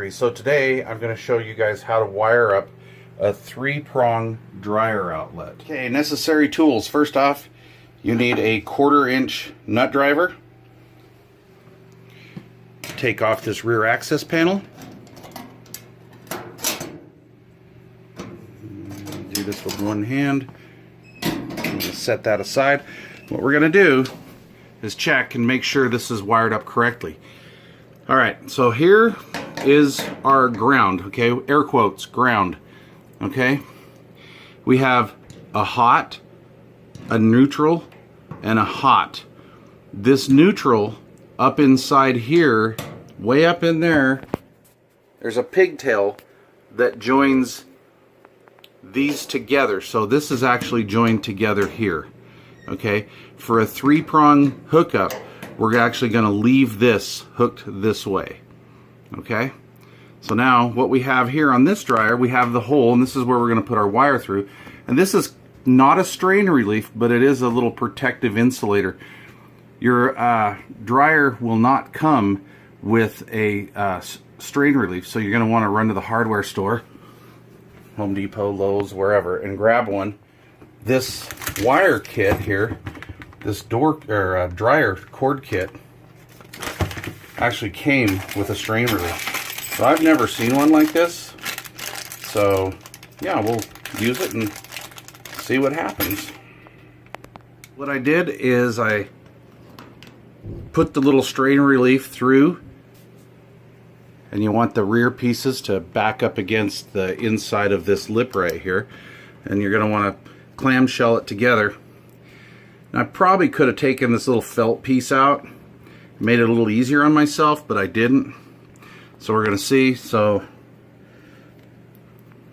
So today I'm going to show you guys how to wire up a 3-prong dryer outlet. Okay, necessary tools. First off, you need a 1/4-inch nut driver. Take off this rear access panel. Do this with one hand. I'm going to set that aside. What we're going to do is check and make sure this is wired up correctly. Alright, so here is our ground, okay? Air quotes, ground, okay? We have a hot, a neutral, and a hot. This neutral, up inside here, way up in there, there's a pigtail that joins these together. So this is actually joined together here, okay? For a 3-prong hookup, we're actually going to leave this hooked this way. Okay, so now what we have here on this dryer, we have the hole, and this is where we're going to put our wire through. And this is not a strain relief, but it is a little protective insulator. Your dryer will not come with a strain relief, so you're going to want to run to the hardware store, Home Depot, Lowe's, wherever, and grab one. This wire kit here, this dryer cord kit, actually came with a strain relief. So I've never seen one like this. So yeah, we'll use it and see what happens. What I did is I put the little strain relief through, and you want the rear pieces to back up against the inside of this lip right here, and you're going to want to clamshell it together. Now, I probably could have taken this little felt piece out, made it a little easier on myself, but I didn't. So we're going to see. So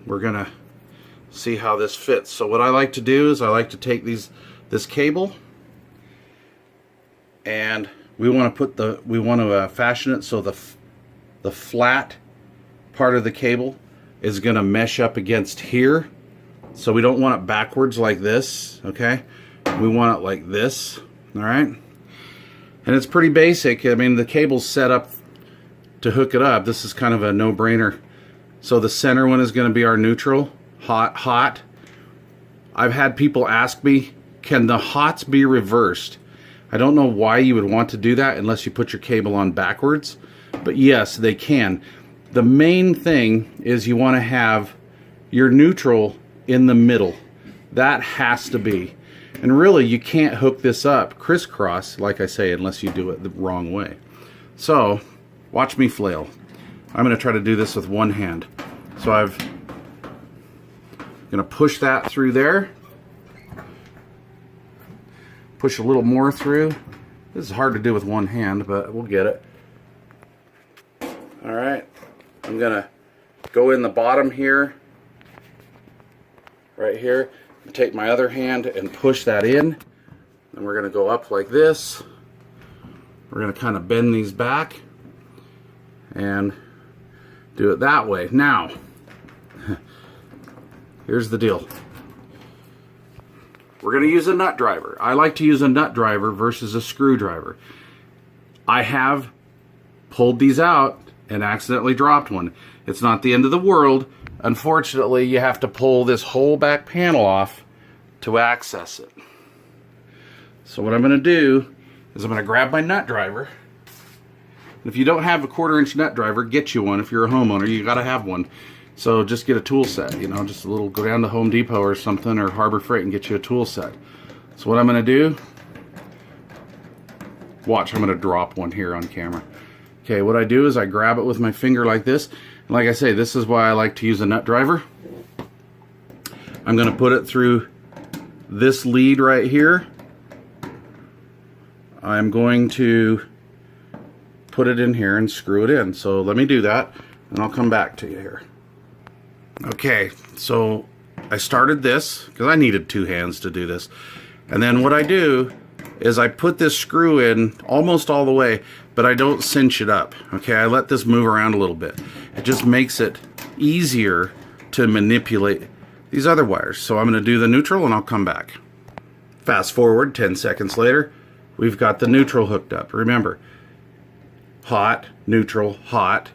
we're going to see how this fits. So what I like to do is I like to take this cable, and we want to fashion it so the flat part of the cable is going to mesh up against here. So we don't want it backwards like this, okay? We want it like this, all right? And it's pretty basic. I mean, the cable's set up to hook it up. This is kind of a no-brainer. So the center one is going to be our neutral, hot. I've had people ask me, can the hots be reversed? I don't know why you would want to do that unless you put your cable on backwards. But yes, they can. The main thing is you want to have your neutral in the middle. That has to be. And really, you can't hook this up crisscross, like I say, unless you do it the wrong way. So, watch me flail. I'm going to try to do this with one hand. So I'm going to push that through there. Push a little more through. This is hard to do with one hand, but we'll get it. Alright, I'm going to go in the bottom here, right here. Take my other hand and push that in, and we're going to go up like this. We're going to kind of bend these back and do it that way. Now, here's the deal. We're going to use a nut driver. I like to use a nut driver versus a screwdriver. I have pulled these out and accidentally dropped one. It's not the end of the world. Unfortunately, you have to pull this whole back panel off to access it. So what I'm going to do is I'm going to grab my nut driver. If you don't have a 1/4-inch nut driver, get you one. If you're a homeowner, you got to have one. So just get a tool set, you know, just a little, go down to Home Depot or something, or Harbor Freight, and get you a tool set. So what I'm going to do, watch, I'm going to drop one here on camera. Okay, what I do is I grab it with my finger like this. And like I say, this is why I like to use a nut driver. I'm going to put it through this lead right here. I'm going to put it in here and screw it in. So let me do that, and I'll come back to you here. Okay, so I started this because I needed 2 hands to do this. And then what I do is I put this screw in almost all the way, but I don't cinch it up. Okay, I let this move around a little bit. It just makes it easier to manipulate these other wires. So I'm going to do the neutral, and I'll come back. Fast forward 10 seconds later, we've got the neutral hooked up. Remember, hot, neutral, hot.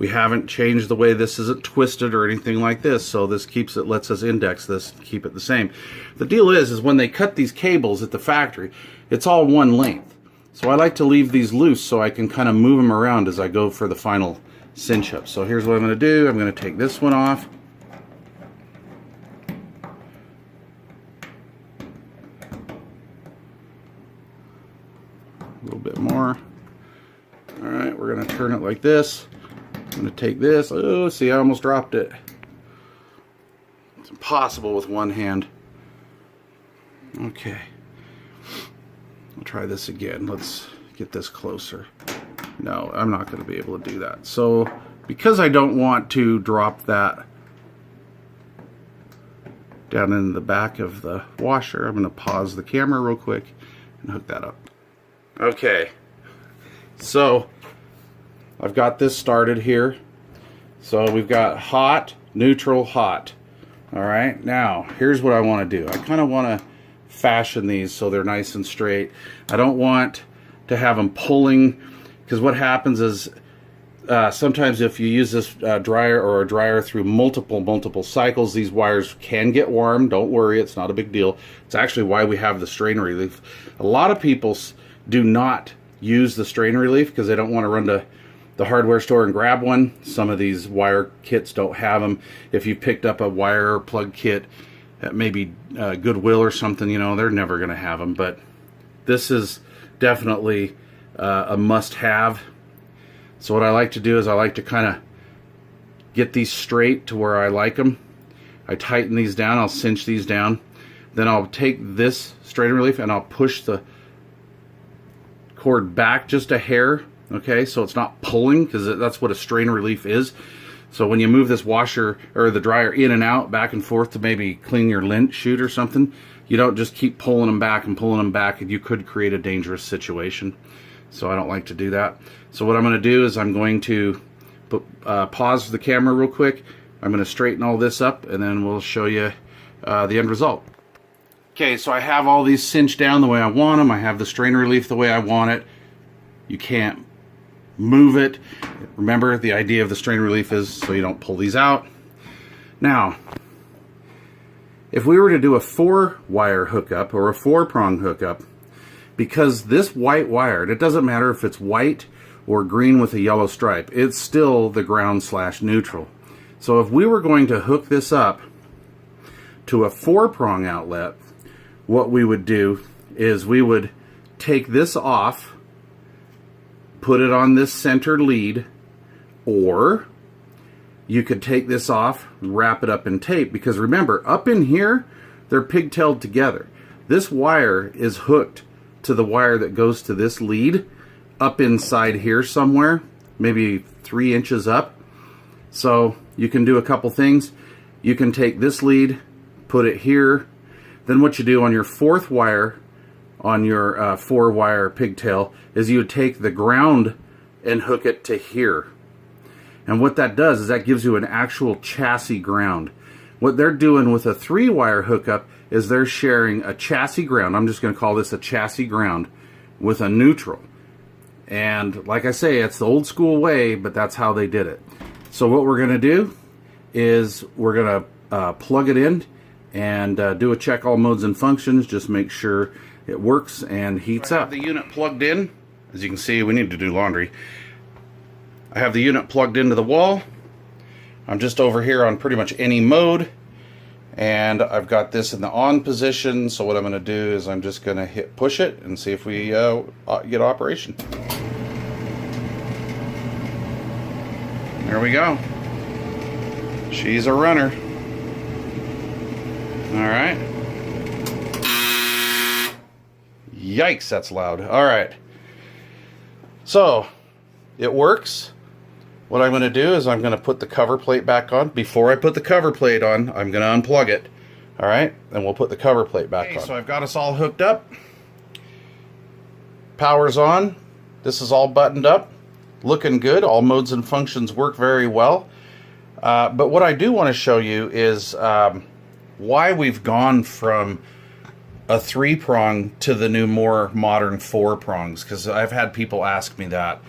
We haven't changed the way this isn't twisted or anything like this, so this keeps it, lets us index this, keep it the same. The deal is when they cut these cables at the factory, it's all one length. So I like to leave these loose so I can kind of move them around as I go for the final cinch up. So here's what I'm going to do. I'm going to take this one off. A little bit more. All right, we're going to turn it like this. I'm going to take this. Oh, see, I almost dropped it. It's impossible with one hand. Okay. I'll try this again. Let's get this closer. No, I'm not going to be able to do that. So, because I don't want to drop that down in the back of the washer, I'm going to pause the camera real quick and hook that up. Okay. So, I've got this started here. So, we've got hot, neutral, hot. Alright, now, here's what I want to do. I kind of want to fashion these so they're nice and straight. I don't want to have them pulling, because what happens is sometimes if you use this dryer through multiple cycles, these wires can get warm. Don't worry, it's not a big deal. It's actually why we have the strain relief. A lot of people do not use the strain relief because they don't want to run to the hardware store and grab one. Some of these wire kits don't have them. If you picked up a wire or plug kit at maybe Goodwill or something, you know, they're never going to have them. But this is definitely a must-have. So what I like to do is I like to kind of get these straight to where I like them. I tighten these down. I'll cinch these down. Then I'll take this strain relief and I'll push the cord back just a hair. Okay, so it's not pulling, because that's what a strain relief is. So when you move this washer or the dryer in and out, back and forth to maybe clean your lint chute or something, you don't just keep pulling them back and pulling them back, and you could create a dangerous situation. So I don't like to do that. So what I'm going to do is I'm going to pause the camera real quick. I'm going to straighten all this up, and then we'll show you the end result. Okay, so I have all these cinched down the way I want them. I have the strain relief the way I want it. You can't move it. Remember, the idea of the strain relief is so you don't pull these out. Now, if we were to do a 4-wire hookup or a 4-prong hookup, because this white wire, it doesn't matter if it's white or green with a yellow stripe, it's still the ground/neutral. So if we were going to hook this up to a 4-prong outlet, what we would do is we would take this off, put it on this center lead, or you could take this off, wrap it up in tape, because remember, up in here, they're pigtailed together. This wire is hooked to the wire that goes to this lead up inside here somewhere, maybe 3 inches up. So you can do a couple things. You can take this lead, put it here. Then what you do on your 4th wire, on your 4-wire pigtail, is you would take the ground and hook it to here. And what that does is that gives you an actual chassis ground. What they're doing with a 3-wire hookup is they're sharing a chassis ground. I'm just going to call this a chassis ground with a neutral. And like I say, it's the old school way, but that's how they did it. So what we're going to do is we're going to plug it in and do a check all modes and functions. Just make sure it works and heats up. I have the unit plugged in. As you can see, we need to do laundry. I have the unit plugged into the wall. I'm just over here on pretty much any mode, and I've got this in the on position. So what I'm going to do is I'm just going to hit push it and see if we get operation. There we go. She's a runner. All right. Yikes, that's loud. All right. So, it works. What I'm going to do is I'm going to put the cover plate back on. Before I put the cover plate on, I'm going to unplug it. All right, and we'll put the cover plate back on. So I've got us all hooked up. Power's on. This is all buttoned up. Looking good. All modes and functions work very well. But what I do want to show you is why we've gone from a 3-prong to the new, more modern 4 prongs, because I've had people ask me that.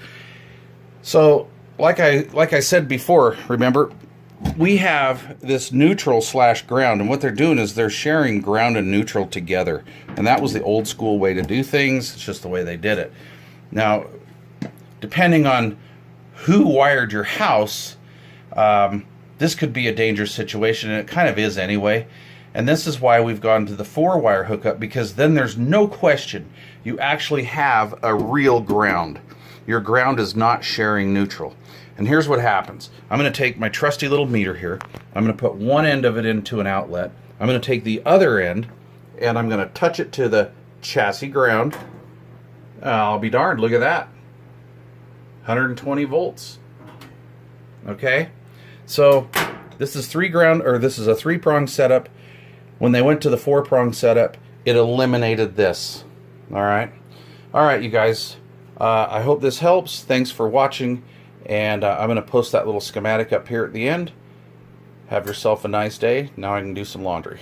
So like I said before, remember, we have this neutral slash ground, and what they're doing is they're sharing ground and neutral together. And that was the old school way to do things. It's just the way they did it. Now, depending on who wired your house, this could be a dangerous situation, and it kind of is anyway. And this is why we've gone to the 4-wire hookup, because then there's no question. You actually have a real ground. Your ground is not sharing neutral. And here's what happens. I'm going to take my trusty little meter here. I'm going to put one end of it into an outlet. I'm going to take the other end, and I'm going to touch it to the chassis ground. I'll be darned, look at that. 120 volts. Okay? So this is this is a 3-prong setup. When they went to the 4-prong setup, it eliminated this. All right, you guys. I hope this helps. Thanks for watching, and I'm going to post that little schematic up here at the end. Have yourself a nice day. Now I can do some laundry.